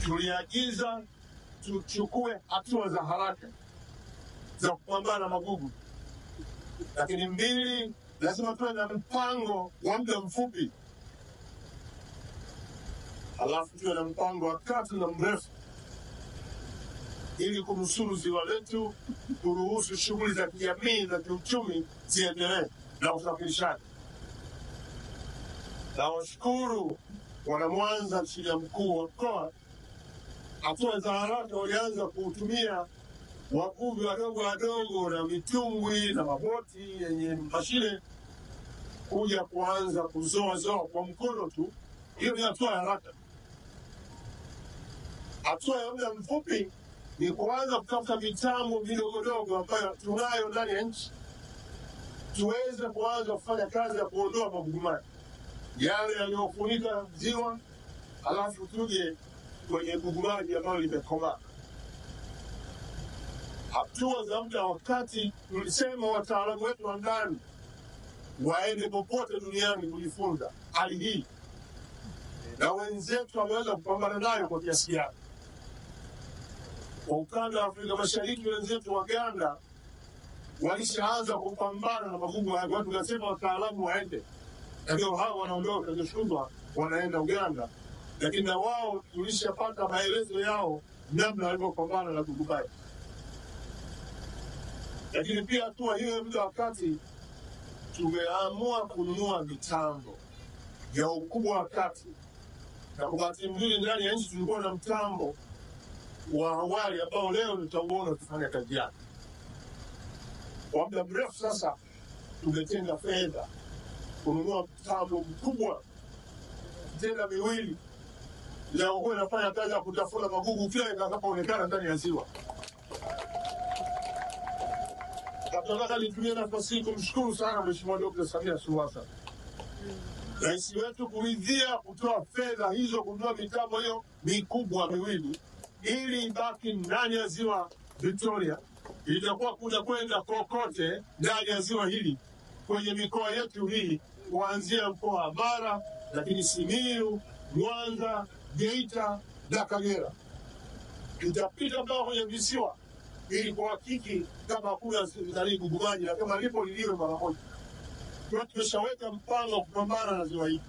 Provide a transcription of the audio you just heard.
tuliagiza tuchukue hatua za haraka za kupambana na magugu, lakini mbili, lazima tuwe na mpango wa muda mfupi, halafu tuwe na mpango wa kati na mrefu ili kunusuru ziwa letu, kuruhusu shughuli za kijamii na kiuchumi ziendelee na usafirishaji. Na washukuru wana Mwanza chini ya mkuu wa mkoa, hatua za haraka walianza kutumia wavuvi wadogo wadogo na mitumbwi na maboti yenye mashine kuja kuanza kuzoa kwa mkono tu. Hiyo ni hatua ya haraka. Hatua ya muda mfupi ni kuanza kutafuta mitambo midogodogo ambayo tunayo ndani ya nchi, tuweze kuanza kufanya kazi ya kuondoa magugu maji yale yaliyofunika ziwa, halafu tuje kwenye gugu maji ambayo limekomaa. Hatua za muda wakati, tulisema wataalamu wetu wa ndani waende popote duniani kujifunza hali hii, na wenzetu wameweza kupambana nayo kwa kiasi gani. Kwa ukanda wa Afrika Mashariki, wenzetu wa Uganda walishaanza kupambana na magugu haya. Watu wanasema wataalamu waende, na ndio hao wanaondoka kesho wanaenda Uganda, lakini na wao tulishapata maelezo yao namna walivyopambana na gugu haya. Lakini pia hatua hiyo muda wakati, tumeamua kununua mitambo ya ukubwa wa kati, na kwa bahati nzuri ndani ya nchi tulikuwa na mtambo wa awali ambao leo nitauona kufanya kazi yake. Kwa muda mrefu sasa tumetenga fedha kununua mtambo mkubwa, tena miwili, leo huwa inafanya kazi ya kutafuna magugu kila itakapoonekana ndani ya ziwa. Nataka nitumie nafasi hii kumshukuru sana Mheshimiwa Dr. Samia Suluhu Hassan, Rais wetu, kuridhia kutoa fedha hizo kununua mitambo hiyo mikubwa miwili ili ibaki ndani ya ziwa Victoria. Itakuwa kuna kwenda kokote ndani ya ziwa hili kwenye mikoa yetu hii, kuanzia mkoa wa Mara, lakini Simiyu, Mwanza, Geita na Kagera. Itapita mpaka kwenye visiwa ili kuhakiki kama hakuna gugu maji, na kama lipo liliwe mara moja. Kwa tumeshaweka mpango wa kupambana na ziwa hili.